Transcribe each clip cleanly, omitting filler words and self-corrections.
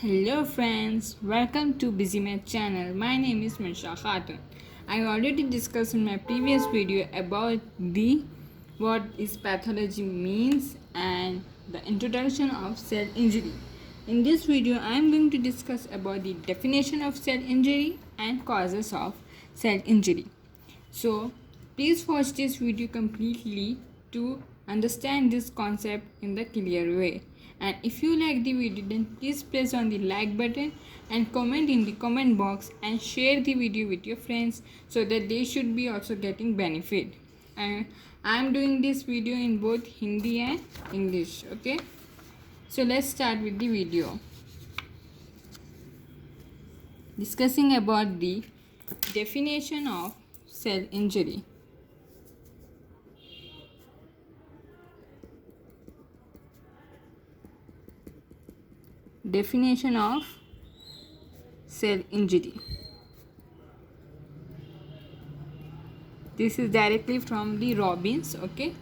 Hello friends, welcome to BusyMath channel. My name is Mirsha Khatun. I already discussed in my previous video about the what is pathology means and the introduction of cell injury. In this video, I am going to discuss about the definition of cell injury and causes of cell injury. So, please watch this video completely to understand this concept in the clear way. And if you like the video, then please press on the like button and comment in the comment box and share the video with your friends so that they should be also getting benefit. And I am doing this video in both Hindi and English. Okay, so let's start with the video discussing about the definition of cell injury. Definition of cell injury. This is directly from the Robbins. Okay,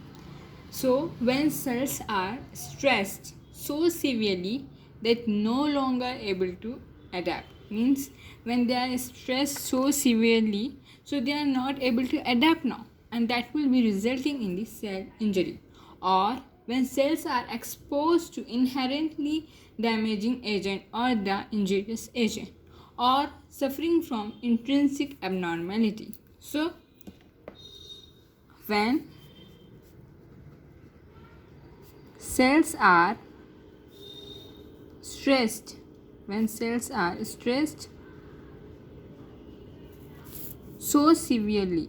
so when cells are stressed so severely that no longer able to adapt, means when they are stressed so severely so they are not able to adapt now, and that will be resulting in the cell injury. Or when cells are exposed to inherently damaging agent or the injurious agent, or suffering from intrinsic abnormality. So when cells are stressed, so severely,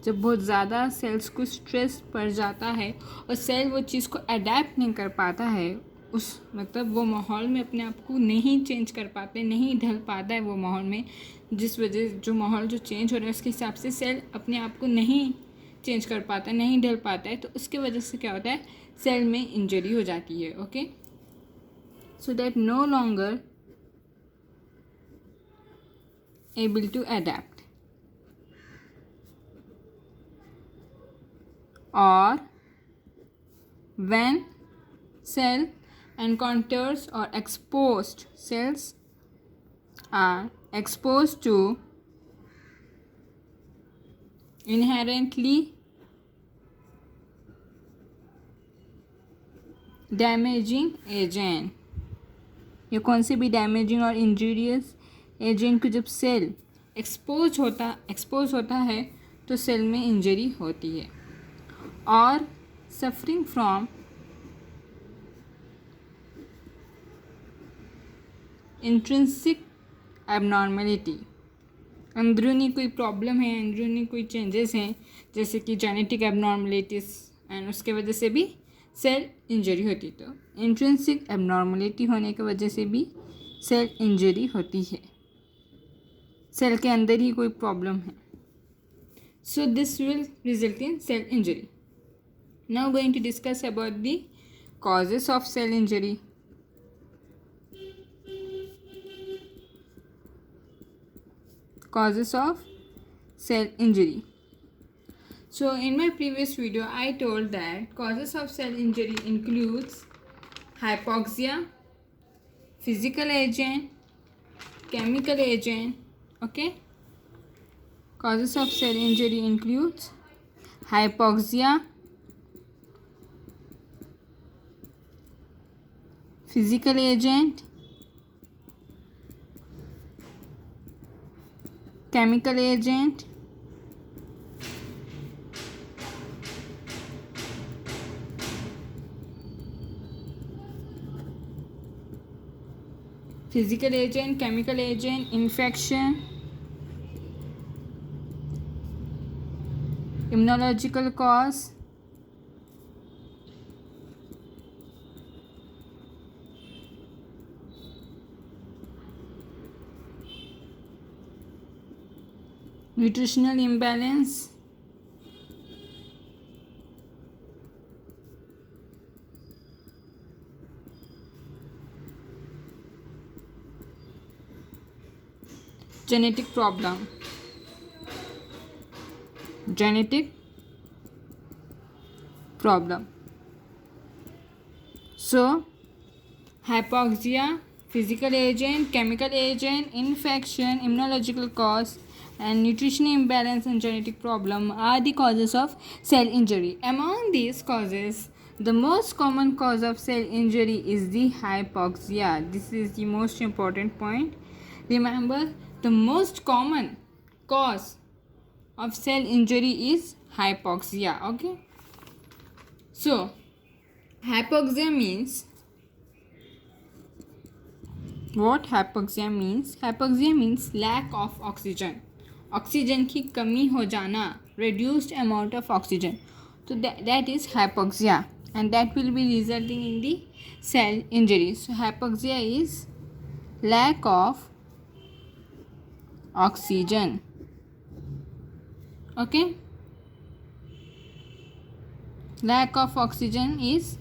जब बहुत ज़्यादा sales को stress पड़ जाता है और cell वो चीज़ को अडेप्ट नहीं कर पाता है, उस मतलब वो माहौल में अपने आप को नहीं चेंज कर पाते, नहीं ढल पाता है वो माहौल में, जिस वजह जो माहौल जो चेंज हो रहा है उसके हिसाब से सेल अपने आप को नहीं चेंज कर पाता है, नहीं ढल पाता है, तो उसके वजह से क्या होता है, सेल में इंजरी हो जाती है. Okay, so that no longer able to adapt, or when cell encounters or exposed cells are exposed to inherently damaging agent. ये कौन सी भी डैमेजिंग और इंजूरियस एजेंट को जब सेल एक्सपोज होता है तो सेल में इंजरी होती है. और सफरिंग फ्रॉम इंट्रिंसिक एबनॉर्मेलिटी, अंदरूनी कोई प्रॉब्लम है, अंदरूनी कोई चेंजेस हैं, जैसे कि जेनेटिक एबनॉर्मेलिटीज, एंड उसके वजह से भी सेल इंजरी होती. तो इंट्रिंसिक एबनॉर्मेलिटी होने की वजह से भी सेल इंजरी होती है, सेल के अंदर ही कोई प्रॉब्लम है. So this will result in cell injury. Now going to discuss about the causes of cell injury. Causes of cell injury. So in my previous video I told that causes of cell injury includes hypoxia, physical agent, chemical agent. Okay, causes of cell injury includes hypoxia, physical agent, chemical agent, physical agent, chemical agent, infection, immunological cause, nutritional imbalance, genetic problem, So hypoxia, physical agent, chemical agent, infection, immunological cause, and nutritional imbalance and genetic problem are the causes of cell injury. Among these causes, the most common cause of cell injury is the hypoxia. This is the most important point. Remember, the most common cause of cell injury is hypoxia. Okay. So, hypoxia means what? Hypoxia means lack of oxygen. Oxygen की कमी हो जाना, reduced amount of oxygen. So that is hypoxia, and that will be resulting in the cell injury. So hypoxia is lack of oxygen. Okay, lack of oxygen is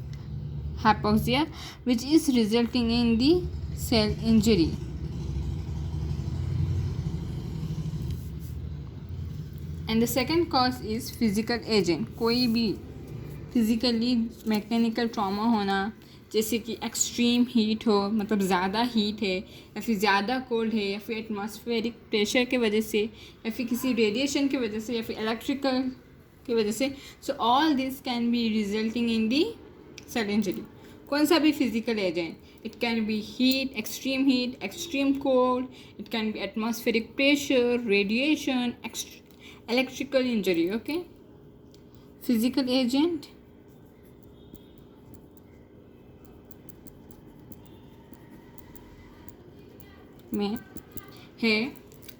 hypoxia, which is resulting in the cell injury. And the second cause is physical agent. कोई भी physically mechanical trauma होना, जैसे कि extreme heat हो, मतलब ज़्यादा heat है, या फिर ज़्यादा कोल्ड है, या फिर एटमॉस्फेरिक प्रेशर के वजह से, या फिर किसी रेडिएशन की वजह से, या फिर इलेक्ट्रिकल की वजह से. So all this can be resulting in the cell injury. कौन सा भी physical agent, it can be heat, extreme cold, it can be atmospheric pressure, radiation, electrical injury. Okay, physical agent में है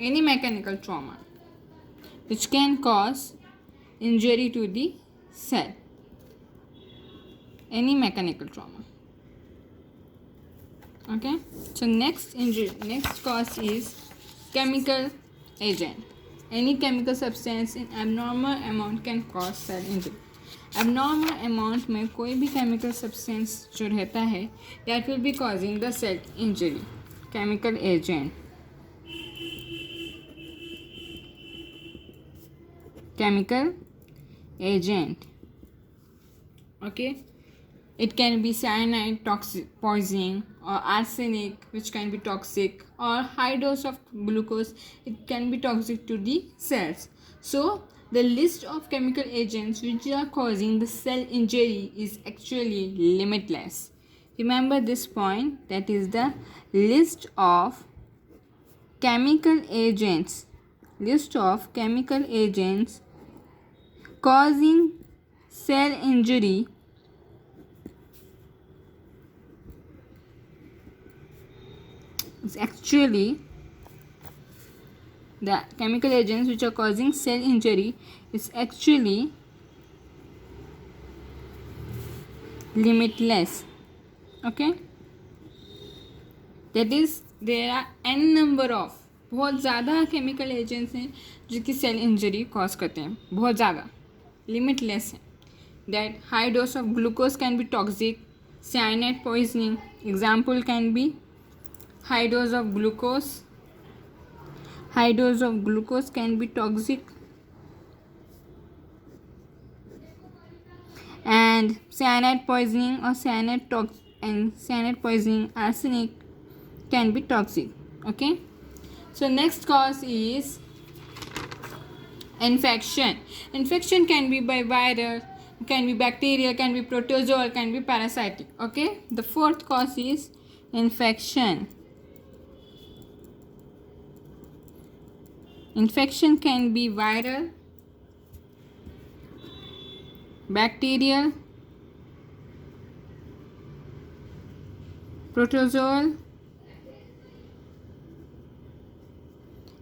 any mechanical trauma which can cause injury to the cell. Any mechanical trauma. Okay, so next cause is chemical agent. Any chemical substance in abnormal amount can cause cell injury. Abnormal amount में कोई भी chemical substance जो रहता है, that will be causing the cell injury. Chemical agent. Chemical agent. Okay. It can be cyanide, toxic poisoning, or arsenic, which can be toxic, or high dose of glucose. It can be toxic to the cells. So, the list of chemical agents which are causing the cell injury is actually limitless. Remember this point, that is the list of chemical agents. List of chemical agents causing cell injury is actually the chemical agents which are causing cell injury is actually limitless. Okay, that is there are n number of, बहुत ज़्यादा chemical agents हैं जो कि cell injury cause करते हैं, बहुत ज़्यादा, limitless है. That high dose of glucose can be toxic, cyanide poisoning example can be high dose of glucose can be toxic, and cyanide poisoning or cyanide poisoning, arsenic can be toxic. Okay, so next cause is infection. Infection can be by viral, can be bacterial, can be protozoal, can be parasitic. Okay, the fourth cause is infection. Infection can be viral, bacterial, protozoal,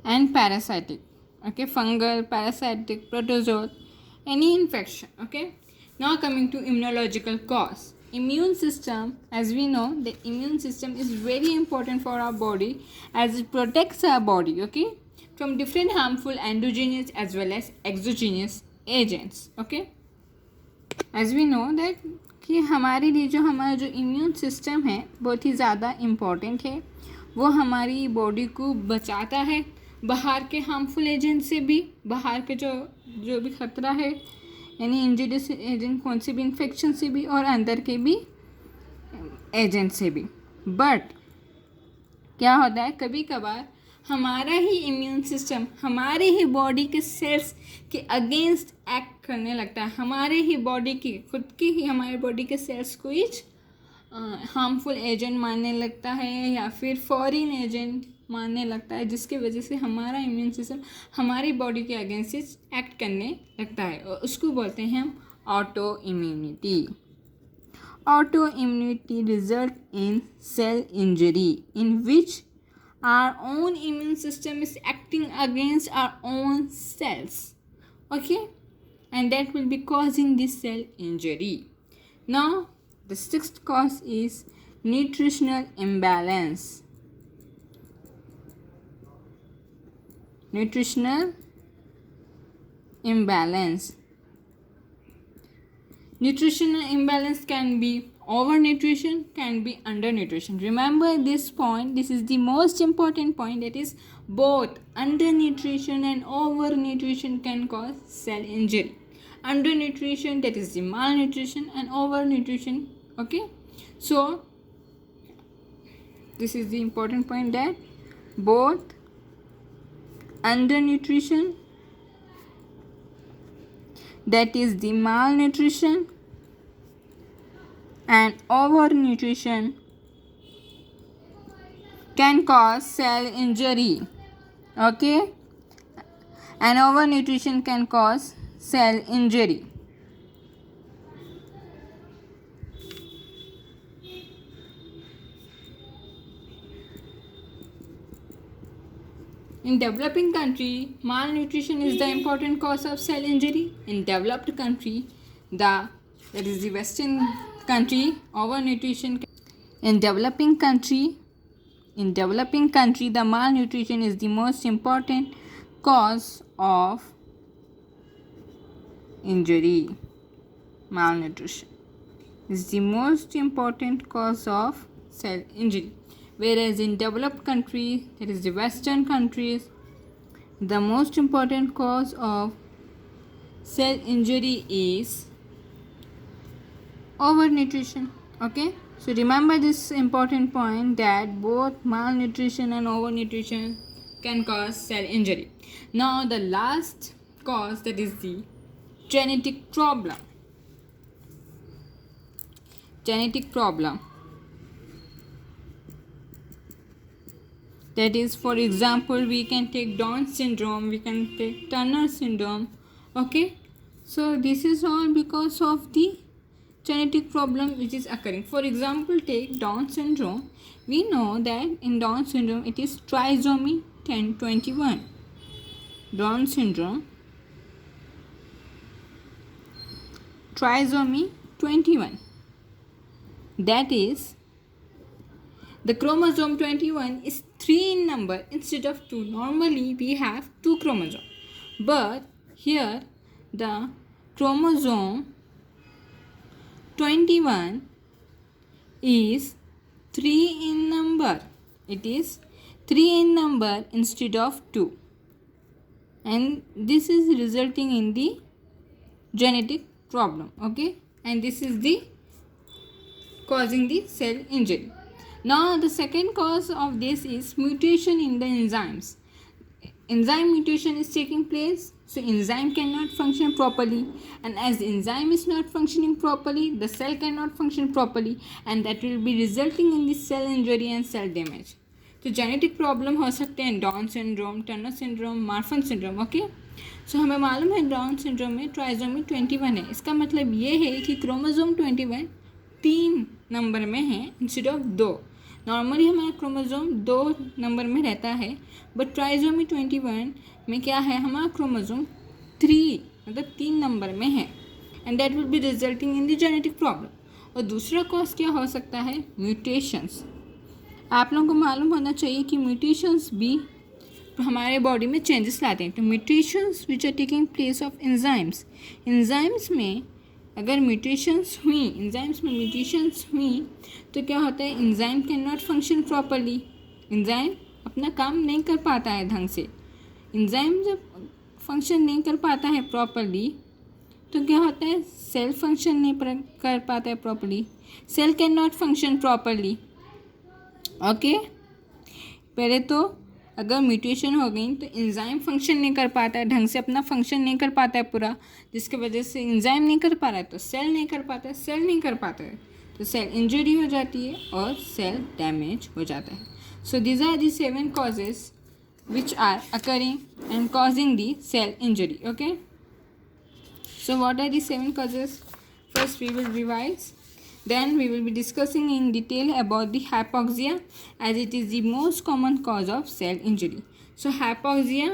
and parasitic. Okay, fungal, parasitic, protozoal, any infection. Okay, now coming to immunological cause. Immune system, as we know, the immune system is very important for our body as it protects our body, okay, from different harmful endogenous as well as exogenous agents. Okay, as we know that कि हमारे लिए जो हमारा जो immune system है बहुत ही ज़्यादा important है. वो हमारी बॉडी को बचाता है बाहर के हार्मफुल एजेंट से भी, बाहर के जो भी खतरा है यानी इंजीडियस एजेंट, कौन से भी इन्फेक्शन से भी, और अंदर के भी एजेंट से भी. बट क्या होता है, कभी कभार हमारा ही इम्यून सिस्टम हमारे ही बॉडी के सेल्स के अगेंस्ट एक्ट करने लगता है, हमारे ही बॉडी की खुद की ही हमारे बॉडी के सेल्स को ही हार्मफुल एजेंट मानने लगता है या फिर फॉरेन एजेंट मानने लगता है, जिसकी वजह से हमारा इम्यून सिस्टम हमारी बॉडी के अगेंस्ट एक्ट करने लगता है और उसको बोलते हैं हम auto immunity. Autoimmunity results in cell injury in which our own immune system is acting against our own cells. Okay? And that will be causing this cell injury. Now, the sixth cause is nutritional imbalance. Nutritional imbalance. Nutritional imbalance can be overnutrition, can be undernutrition. Remember this point, this is the most important point, that is both undernutrition and overnutrition can cause cell injury. Undernutrition, that is the malnutrition, and overnutrition, okay? So, this is the important point, that both undernutrition, that is the malnutrition, and overnutrition can cause cell injury. Okay? And overnutrition can cause cell injury. In developing country, malnutrition is the important cause of cell injury. In developed country, that is the Western country, overnutrition. In developing country, the malnutrition is the most important cause of injury. Malnutrition is the most important cause of cell injury. Whereas in developed countries, that is the Western countries, the most important cause of cell injury is overnutrition. Okay, so remember this important point, that both malnutrition and overnutrition can cause cell injury. Now the last cause, that is the genetic problem. That is, for example, we can take Down syndrome, we can take Turner syndrome. Okay, so this is all because of the genetic problem which is occurring. For example, take Down syndrome. We know that in Down syndrome it is trisomy 1021. Down syndrome, trisomy 21. That is, the chromosome 21 is 3 in number instead of 2. Normally we have 2 chromosomes, but here the chromosome 21 is 3 in number. It is 3 in number instead of 2, and this is resulting in the genetic problem. Okay, and this is the causing the cell injury. Now the second cause of this is mutation in the enzymes. Enzyme mutation is taking place, so enzyme cannot function properly, and as the enzyme is not functioning properly, the cell cannot function properly, and that will be resulting in the cell injury and cell damage. तो genetic problem हो सकते हैं Down syndrome, Turner syndrome, Marfan syndrome. Okay, so हमें मालूम है down syndrome में trisomy 21 है. इसका मतलब ये है कि क्रोमोसोम 21 3 नंबर में है इंस्टेड ऑफ 2. नॉर्मली हमारा क्रोमोसोम 2 नंबर में रहता है, बट ट्राइसोमी 21 में क्या है, हमारा क्रोमोसोम 3 मतलब 3 नंबर में है, and that will be resulting in the genetic problem. और दूसरा कॉज क्या हो सकता है, म्यूटेशंस. आप लोगों को मालूम होना चाहिए कि म्यूटेशंस भी हमारे बॉडी में चेंजेस लाते हैं. तो mutations which are taking place of enzymes में अगर म्यूटेशंस हुई तो क्या होता है, enzyme can not function properly. Enzyme अपना काम नहीं कर पाता है ढंग से. एंजाइम जब फंक्शन नहीं कर पाता है प्रॉपरली तो क्या होता है, सेल फंक्शन नहीं कर पाता है properly. Cell can not function properly. Okay, पहले तो अगर म्यूटेशन हो गई तो एंजाइम फंक्शन नहीं कर पाता है, ढंग से अपना फंक्शन नहीं कर पाता है पूरा, जिसकी वजह से एंजाइम नहीं कर पा रहा है तो सेल नहीं कर पाता है, सेल नहीं कर पाता है तो सेल इंजरी हो जाती है और सेल डैमेज हो जाता है. So these are the 7 causes which are occurring and causing the cell injury. Okay, so what are the 7 causes? First we will revise, then we will be discussing in detail about the hypoxia as it is the most common cause of cell injury. So hypoxia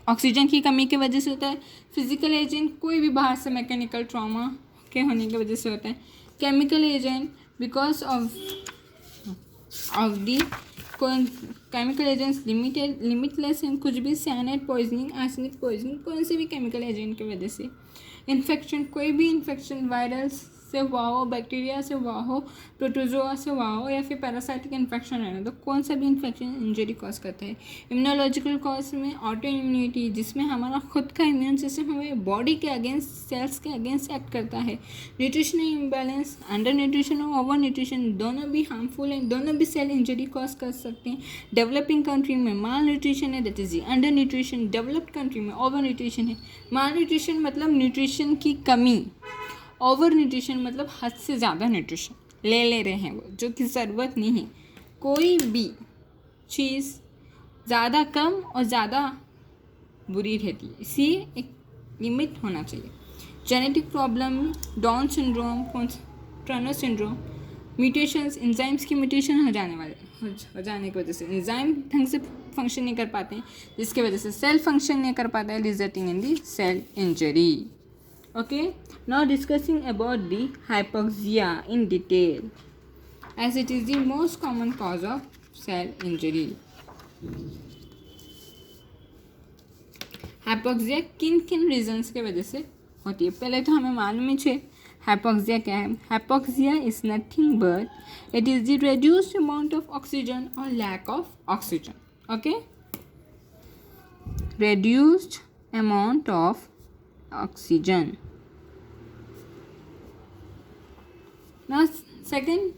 oxygen की कमी की वजह से होता है, physical agent कोई भी बाहर से मैकेनिकल ट्रॉमा के होने की वजह से होता है, chemical agent because of the chemical agents limitless and कुछ भी, साइनाइड पॉइजनिंग, आर्सेनिक पॉइजनिंग, कौन से भी केमिकल एजेंट की वजह से. इन्फेक्शन, कोई भी इन्फेक्शन वायरल से हुआ हो, बैक्टीरिया से हुआ हो, प्रोटोजोआ से हुआ हो या फिर पैरासाइटिक इन्फेक्शन है ना, तो कौन सा भी इन्फेक्शन इंजरी कॉज करता है. इम्यूनोलॉजिकल कॉज में ऑटो इम्यूनिटी, जिसमें हमारा खुद का इम्यून सिस्टम हमें बॉडी के अगेंस्ट, सेल्स के अगेंस्ट एक्ट करता है. न्यूट्रिशनल इम्बैलेंस, अंडर न्यूट्रिशन और ओवर न्यूट्रिशन दोनों भी हार्मफुल हैं, दोनों भी सेल इंजरी कॉज कर सकते हैं. डेवलपिंग कंट्री में माल न्यूट्रिशन है, that is under nutrition. Developed country में ओवर न्यूट्रिशन है. माल न्यूट्रिशन मतलब न्यूट्रिशन की कमी, ओवर न्यूट्रिशन मतलब हद से ज़्यादा न्यूट्रिशन ले रहे हैं वो, जो कि ज़रूरत नहीं है. कोई भी चीज़ ज़्यादा कम और ज़्यादा बुरी रहती है, इसलिए एक लिमिट होना चाहिए. Genetic problem, down syndrome, Turner syndrome, mutations, enzymes की म्यूटेशन हो जाने की वजह से एंजाइम ढंग से फंक्शन नहीं कर पाते हैं, जिसकी वजह से सेल फंक्शन नहीं कर पाता है, resulting in the cell injury. Okay, now discussing about the hypoxia in detail as it is the most common cause of cell injury. Hypoxia किन किन रीजन्स के वजह से होती है, पहले तो हमें मालूम ही है hypoxia क्या है. Hypoxia is nothing but it is the reduced amount of oxygen or lack of oxygen. Okay, reduced amount of oxygen. Now second,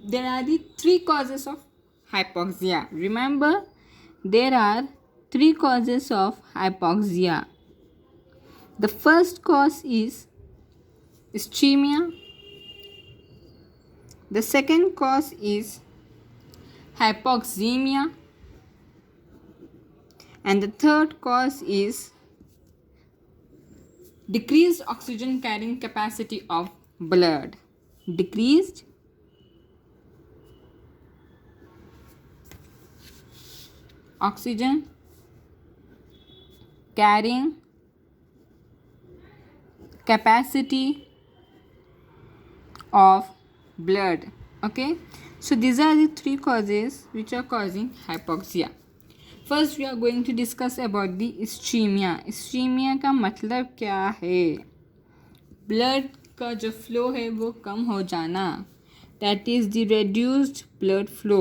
there are the 3 causes of hypoxia. Remember, there are 3 causes of hypoxia. The first cause is ischemia. The second cause is hypoxemia. And the third cause is decreased oxygen carrying capacity of blood. Decreased oxygen carrying capacity of blood. Okay, so these are the 3 causes which are causing hypoxia. First we are going to discuss about the ischemia. Ischemia का मतलब क्या है? Blood का जो flow है वो कम हो जाना, that is the reduced blood flow.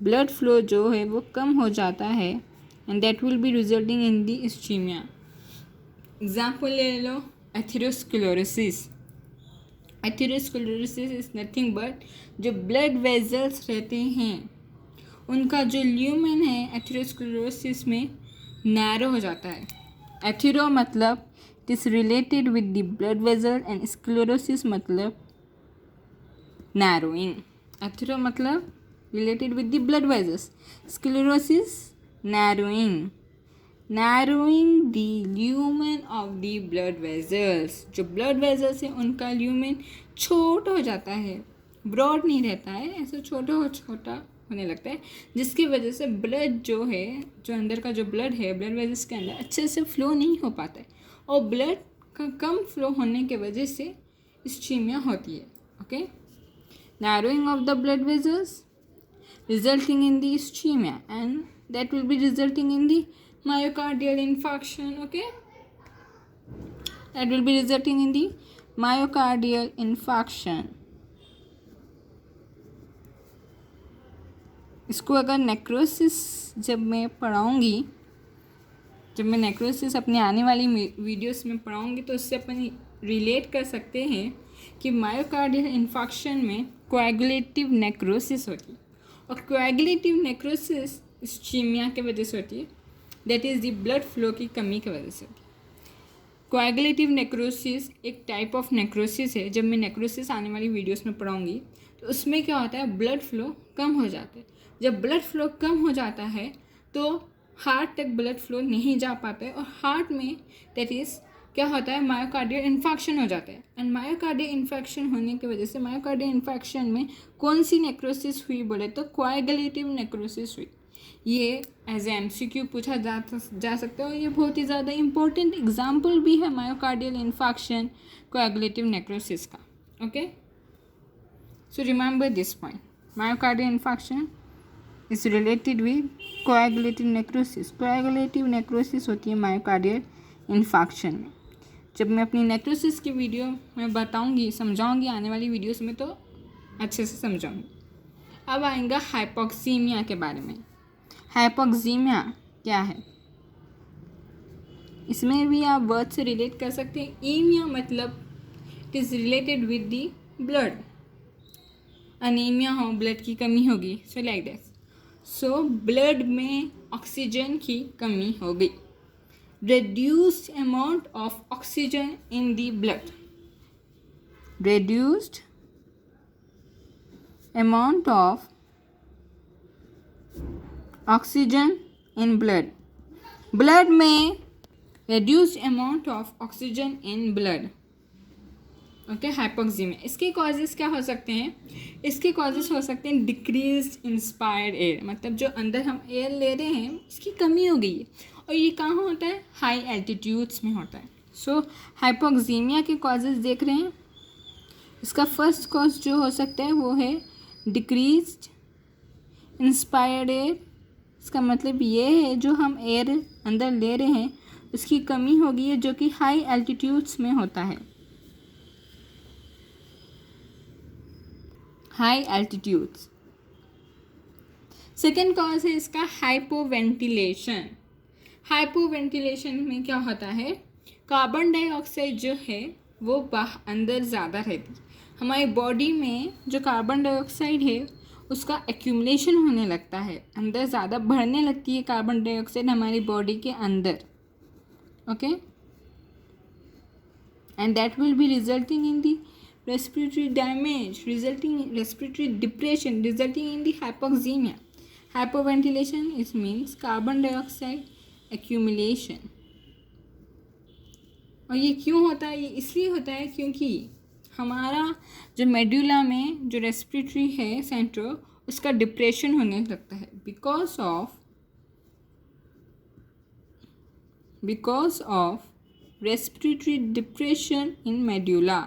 Blood flow जो है वो कम हो जाता है and that will be resulting in the ischemia. Example ले लो, atherosclerosis. Atherosclerosis is nothing but जो ब्लड वेजल्स रहते हैं उनका जो ल्यूमेन है एथेरोस्क्लेरोसिस में नैरो हो जाता है. एथेरो मतलब it is related with the blood vessel and sclerosis मतलब narrowing. एथेरो मतलब related with the blood vessels, sclerosis narrowing the lumen of the blood vessels. जो blood vessels है उनका lumen छोटा हो जाता है, ब्रॉड नहीं रहता है, ऐसा छोटा होने लगता है, जिसकी वजह से ब्लड जो है, जो अंदर का जो ब्लड है ब्लड वेजल्स के अंदर अच्छे से फ्लो नहीं हो पाता है और ब्लड का कम फ्लो होने के वजह से इस्चीमिया होती है. Okay, narrowing of the blood vessels resulting in the ischaemia and that will be resulting in the myocardial infarction. Okay, that will be resulting in the myocardial infarction. इसको अगर necrosis जब मैं नेक्रोसिस अपनी आने वाली videos में पढ़ाऊँगी तो उससे अपन रिलेट कर सकते हैं कि मायोकार्डियल इन्फार्क्शन में कोएगुलेटिव नेक्रोसिस होती है और कोएगुलेटिव नेक्रोसिस इस्कीमिया की वजह से होती है, that is the blood flow की कमी की वजह से होती है। कोएगुलेटिव नेक्रोसिस एक टाइप ऑफ नेक्रोसिस है। जब मैं नेक्रोसिस आने वाली वीडियोस में पढ़ाऊँगी तो उसमें क्या होता है, ब्लड फ्लो कम हो जाता है। जब ब्लड फ्लो कम हो जाता है तो हार्ट तक ब्लड फ्लो नहीं जा पाता है और हार्ट में दैट इज़ क्या होता है, मायोकार्डियल इन्फेक्शन हो जाता है। एंड मायोकार्डियल इन्फेक्शन होने की वजह से, मायोकार्डियल इन्फेक्शन में कौन सी नेक्रोसिस हुई बोले तो कोएगुलेटिव नेक्रोसिस हुई। ये एज ए MCQ पूछा जा सकता है और ये बहुत ही ज़्यादा इम्पोर्टेंट एग्जाम्पल भी है मायोकार्डियल इन्फेक्शन कोएगुलेटिव नेक्रोसिस का। Okay, so remember this point, myocardial infection is related with coagulative necrosis. Coagulative necrosis होती है मायोकार्डियल इन्फेक्शन में। जब मैं अपनी नेक्रोसिस की वीडियो में बताऊंगी, समझाऊंगी आने वाली वीडियोस में, तो अच्छे से समझाऊंगी। अब आएगा हाइपोक्सीमिया के बारे में। हाइपोक्सीमिया क्या है, इसमें भी आप वर्ड से रिलेट कर सकते हैं। ईमिया मतलब it is related with the blood. Anaemia हो, ब्लड की कमी होगी, so like that. So blood में ऑक्सीजन की कमी हो गई, reduced amount of oxygen in the blood, reduced amount of oxygen in blood, blood में reduced amount of oxygen in blood। Okay, hypoxaemia. इसके कॉजेज़ क्या हो सकते हैं, इसके कॉजेज़ हो सकते हैं डिक्रीज इंस्पायर्ड एयर, मतलब जो अंदर हम एयर ले रहे हैं उसकी कमी हो गई है और ये कहाँ होता है, हाई एल्टीट्यूड्स में होता है। सो हाइपोक्सीमिया के कॉजेज़ देख रहे हैं। इसका फर्स्ट कॉज जो हो सकता है वो है डिक्रीज्ड इंस्पायर्ड एयर। इसका मतलब ये है जो हम एयर अंदर ले रहे हैं उसकी कमी हो गई है, जो कि हाई एल्टीट्यूड्स में होता है, हाई एल्टीट्यूड्स। सेकेंड कॉज है इसका हाइपोवेंटिलेशन। हाइपोवेंटिलेशन में क्या होता है, कार्बन डाइऑक्साइड जो है वो अंदर ज़्यादा रहती। हमारी बॉडी में जो कार्बन डाइऑक्साइड है उसका एक्यूमुलेशन होने लगता है, अंदर ज़्यादा बढ़ने लगती है कार्बन डाइऑक्साइड हमारी बॉडी के अंदर। Okay, and that will be resulting in the respiratory damage, resulting in respiratory depression, resulting in the hypoxemia. Hypoventilation is means carbon dioxide accumulation। और ये क्यों होता है, ये इसलिए होता है क्योंकि हमारा जो मेडुला में जो रेस्पिरेटरी है सेंटर, उसका डिप्रेशन होने लगता है because of respiratory depression in medulla.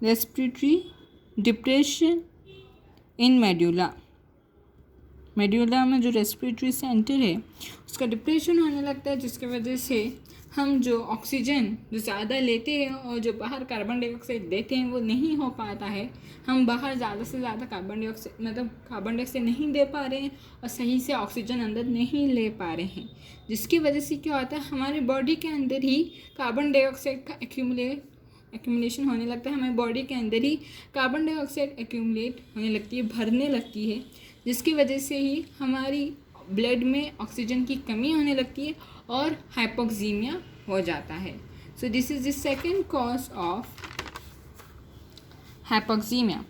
Respiratory depression in medulla, medulla में जो रेस्पिरेटरी सेंटर है उसका डिप्रेशन होने लगता है, जिसकी वजह से हम जो ऑक्सीजन जो ज़्यादा लेते हैं और जो बाहर कार्बन डाइऑक्साइड देते हैं वो नहीं हो पाता है। हम बाहर ज़्यादा से ज़्यादा कार्बन डाइऑक्साइड नहीं दे पा रहे हैं और सही से ऑक्सीजन अंदर नहीं ले पा रहे हैं, जिसकी वजह से क्या होता है, हमारी बॉडी के अंदर ही कार्बन डाइऑक्साइड का एक्यूमुलेशन होने लगता है। हमारी बॉडी के अंदर ही कार्बन डाइऑक्साइड एक्यूमुलेट होने लगती है, भरने लगती है, जिसकी वजह से ही हमारी ब्लड में ऑक्सीजन की कमी होने लगती है और हाइपोक्सीमिया हो जाता है। So this is the second cause of hypoxaemia.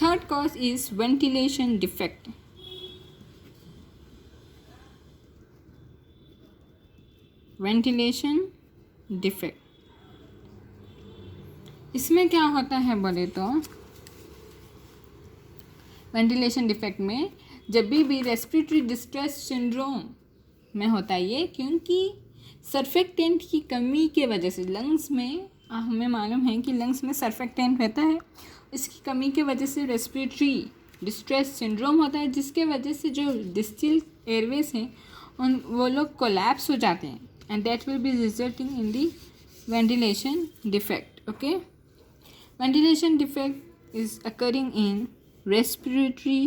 Third cause is ventilation defect. Ventilation defect, इसमें क्या होता है बोले तो, वेंटिलेशन डिफेक्ट में जब भी रेस्पिरेटरी डिस्ट्रेस सिंड्रोम में होता है ये, क्योंकि सर्फेक्टेंट की कमी के वजह से लंग्स में, हमें मालूम है कि लंग्स में सर्फेक्टेंट रहता है, इसकी कमी के वजह से रेस्पिरेटरी डिस्ट्रेस सिंड्रोम होता है, जिसके वजह से जो डिस्टिल एयरवेज हैं उन वो लोग कोलैप्स हो जाते हैं and that will be resulting in the ventilation defect. Okay, ventilation defect is occurring in respiratory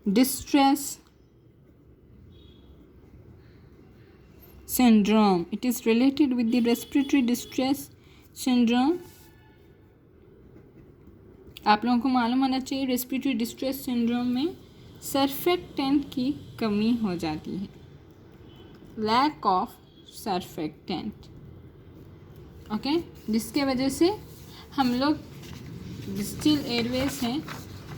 distress syndrome. It is related with the respiratory distress syndrome आप लोगों को मालूम होना चाहिए रेस्पिरेटरी डिस्ट्रेस सिंड्रोम में सर्फेक्टेंट की कमी हो जाती है, लैक ऑफ सर्फेक्टेंट, ओके, जिसके वजह से हम लोग डिस्टिल एयरवेज हैं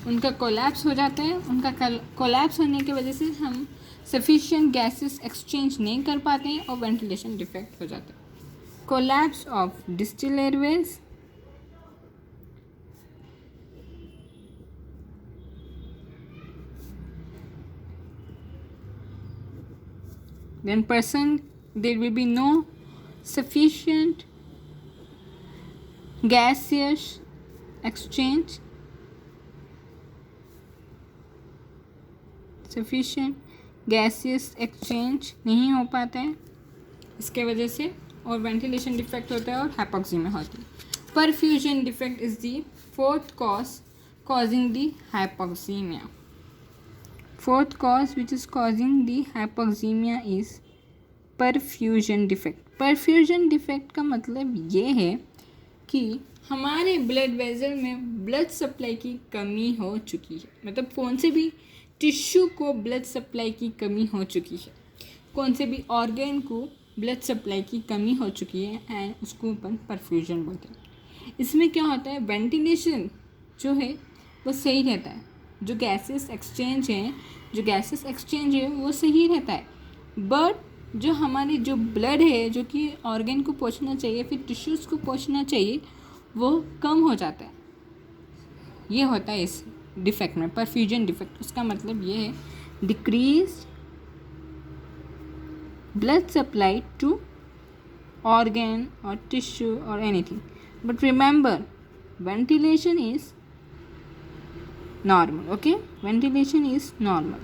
उनका कोलैप्स हो जाता है। उनका कोलैप्स होने की वजह से हम सफिशिएंट गैसेस एक्सचेंज नहीं कर पाते हैं और वेंटिलेशन डिफेक्ट हो जाता है। Collapse of distil Airways, then there will be no sufficient gaseous exchange, नहीं हो पाता है इसके वजह से, और वेंटिलेशन डिफेक्ट होता है और हाइपोक्सीमिया होती है। Perfusion defect is the fourth cause causing the hypoxemia. Fourth cause which is causing the hypoxemia is perfusion defect. Perfusion defect का मतलब ये है कि हमारे ब्लड वेजल में ब्लड सप्लाई की कमी हो चुकी है, मतलब कौन से भी टिश्यू को ब्लड सप्लाई की कमी हो चुकी है, कौन से भी ऑर्गन को ब्लड सप्लाई की कमी हो चुकी है, एंड उसको अपन परफ्यूजन बोलते हैं। इसमें क्या होता है, वेंटिलेशन जो है वो सही रहता है, जो गैसेस एक्सचेंज है वो सही रहता है, बट जो हमारी जो ब्लड है जो कि ऑर्गन को पहुंचना चाहिए, फिर टिश्यूज़ को पहुंचना चाहिए, वो कम हो जाता है। ये होता है इस डिफेक्ट में, परफ्यूजन डिफेक्ट। उसका मतलब ये है decrease blood supply to organ और टिश्यू और anything, but remember ventilation is normal, okay, ventilation is normal.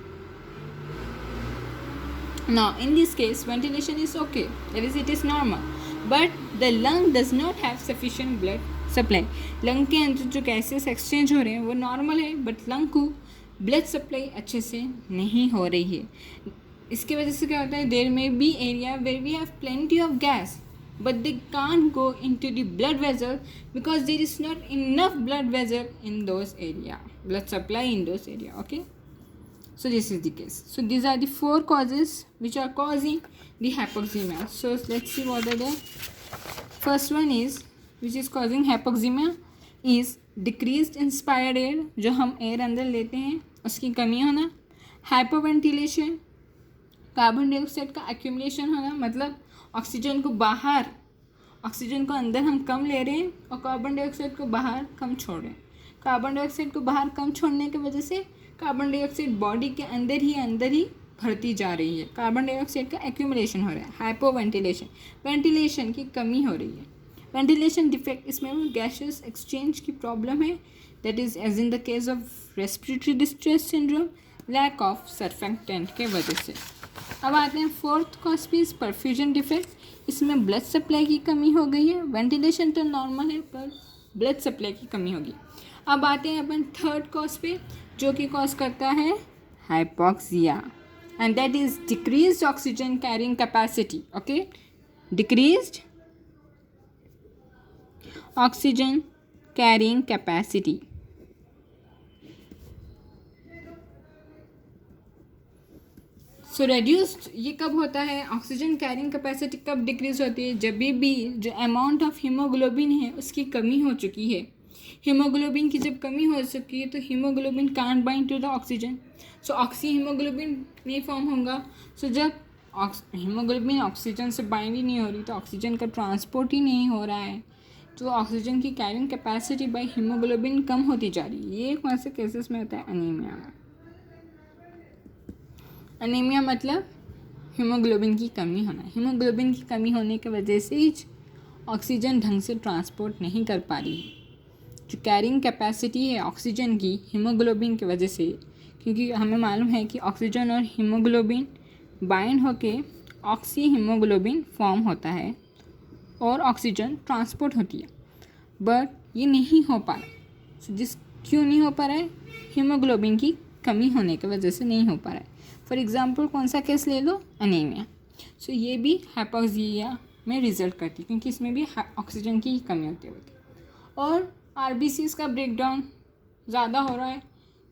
Now in this case ventilation is okay, that is it is normal, but the lung does not have sufficient blood supply. Lung के अंदर जो gases exchange हो रहे हैं वो normal है, but lung को blood supply अच्छे से नहीं हो रही है। इसके वजह से क्या होता है, there may be area where we have plenty of gas but they can't go into the blood vessel because there is not enough blood vessel in those area, blood supply in those area, okay. So this is the case. So these are the 4 causes which are causing the hypoxemia. So let's see what are the first one is which is causing hypoxemia is decreased inspired air, जो हम air अंदर लेते हैं उसकी कमी होना, hypoventilation, carbon dioxide का accumulation होना, मतलब ऑक्सीजन को अंदर हम कम ले रहे हैं और कार्बन डाइऑक्साइड को बाहर कम छोड़ रहे हैं। कार्बन डाइऑक्साइड को बाहर कम छोड़ने की वजह से कार्बन डाइऑक्साइड बॉडी के अंदर ही भरती जा रही है, कार्बन डाइऑक्साइड का एक्यूमुलेशन हो रहा है। हाइपोवेंटिलेशन, वेंटिलेशन की कमी हो रही है। वेंटिलेशन डिफेक्ट, इसमें गैसेस एक्सचेंज की प्रॉब्लम है, that is as in the case of respiratory distress syndrome, lack of surfactant के वजह से। अब आते हैं फोर्थ कॉज पे इस परफ्यूजन डिफेक्ट, इसमें ब्लड सप्लाई की कमी हो गई है। वेंटिलेशन तो नॉर्मल है पर ब्लड सप्लाई की कमी होगी। अब आते हैं अपन थर्ड कॉज पे, जो कि कॉज करता है hypoxia, and that is decreased oxygen carrying capacity, okay, decreased oxygen carrying capacity. So reduced, ये कब होता है, ऑक्सीजन कैरिंग कैपेसिटी कब डिक्रीज होती है, जब भी जो अमाउंट ऑफ हीमोग्लोबिन है उसकी कमी हो चुकी है। हीमोग्लोबिन की जब कमी हो चुकी है तो haemoglobin can't bind to the oxygen, so oxyhaemoglobin नहीं फॉर्म होगा। सो जब हीमोग्लोबिन ऑक्सीजन से बाइंड ही नहीं हो रही तो ऑक्सीजन का ट्रांसपोर्ट ही नहीं हो रहा है, तो ऑक्सीजन की कैरिंग कैपेसिटी बाई हीमोग्लोबिन कम होती जा रही है। ये कौन से केसेस में होता है, अनीमिया में। अनीमिया मतलब हीमोग्लोबिन की कमी होना। हीमोग्लोबिन की कमी होने की वजह से ही ऑक्सीजन ढंग से ट्रांसपोर्ट नहीं कर पा रही है। जो कैरिंग कैपेसिटी है ऑक्सीजन की हीमोग्लोबिन की वजह से, क्योंकि हमें मालूम है कि ऑक्सीजन और हीमोग्लोबिन बाइंड होके ऑक्सी हीमोग्लोबिन फॉर्म होता है और ऑक्सीजन ट्रांसपोर्ट होती है, बट ये नहीं हो पा रहा है। क्यों नहीं हो पा रहा है, हीमोग्लोबिन की कमी होने की वजह से नहीं हो पा रहा है। फॉर एग्जाम्पल कौन सा केस ले लो, अनीमिया। सो ये भी हाइपोक्सिया में रिजल्ट करती है, क्योंकि इसमें भी ऑक्सीजन की कमी होती है। और आरबीसीज का ब्रेकडाउन, ज़्यादा हो रहा है,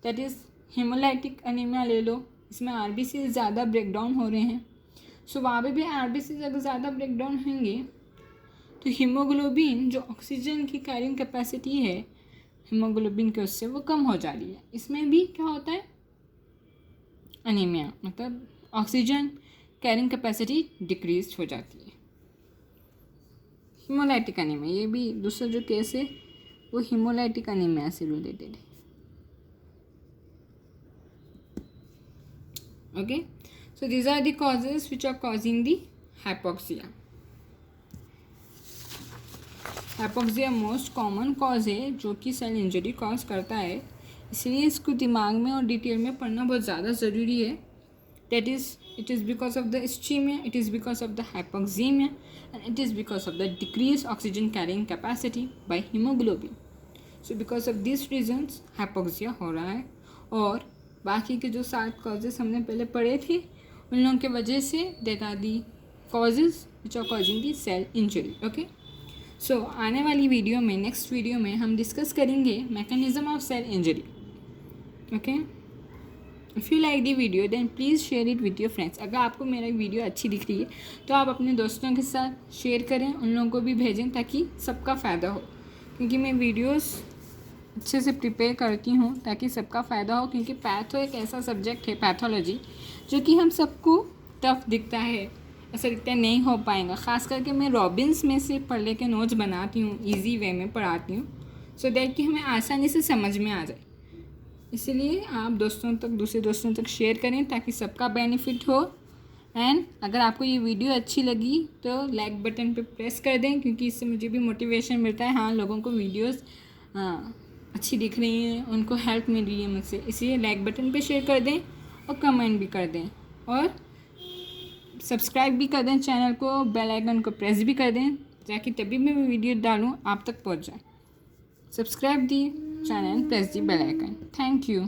दैट इज़ हेमोलाइटिक एनीमिया ले लो, इसमें आरबीसी ज़्यादा ब्रेक डाउन हो रहे हैं। सो वहाँ पे भी आरबीसी अगर ज़्यादा ब्रेक डाउन होंगे तो हीमोग्लोबिन जो ऑक्सीजन की कैरिंग कैपेसिटी है हीमोग्लोबिन के उससे वो कम हो जा रही है। इसमें भी क्या होता है, एनीमिया, मतलब ऑक्सीजन कैरिंग कैपेसिटी डिक्रीज हो जाती है। हीमोलाइटिक एनीमिया, ये भी दूसरा जो केस है वो हीमोलाइटिक एनीमिया से रिलेटेड है। Okay, so these are the causes which are causing the hypoxia. Hypoxia most common cause है जो कि सेल इंजरी कॉज करता है, इसलिए इसको दिमाग में और डिटेल में पढ़ना बहुत ज़्यादा ज़रूरी है। That is it is because of the ischemia, it is because of the hypoxemia, and it is because of the decreased oxygen carrying capacity by hemoglobin. So because of these reasons hypoxia हो रहा है। और बाकी के जो 7 causes हमने पहले पढ़े थे उन लोगों के वजह से that are the causes which are causing the cell injury. Okay, so आने वाली वीडियो में, नेक्स्ट वीडियो में हम डिस्कस करेंगे mechanism of cell injury. Okay, if you like the video then please share it with your friends. अगर आपको मेरा video अच्छी दिख रही है तो आप अपने दोस्तों के साथ शेयर करें, उन लोगों को भी भेजें ताकि सबका फ़ायदा हो, क्योंकि मैं वीडियोस अच्छे से प्रिपेयर करती हूँ ताकि सबका फ़ायदा हो। क्योंकि पैथो एक ऐसा सब्जेक्ट है, पैथोलॉजी, जो कि हम सबको टफ दिखता है, ऐसा दिखता है नहीं हो पाएगा। ख़ास करके मैं रॉबिन्स में से पढ़ ले के नोट्स बनाती हूँ, ईजी वे में पढ़ाती हूँ, सो दैट कि हमें आसानी से समझ में आ जाए। इसलिए आप दूसरे दोस्तों तक शेयर करें ताकि सबका बेनिफिट हो। एंड अगर आपको ये वीडियो अच्छी लगी तो लाइक बटन पे प्रेस कर दें, क्योंकि इससे मुझे भी मोटिवेशन मिलता है, हाँ लोगों को वीडियोस अच्छी दिख रही हैं, उनको हेल्प मिल रही है मुझसे। इसलिए लाइक बटन पे शेयर कर दें और कमेंट भी कर दें और सब्सक्राइब भी कर दें चैनल को, बेल आइकन को प्रेस भी कर दें ताकि तभी मैं वीडियो डालूँ आप तक पहुँच जाए। Subscribe the channel and press the bell icon. Thank you.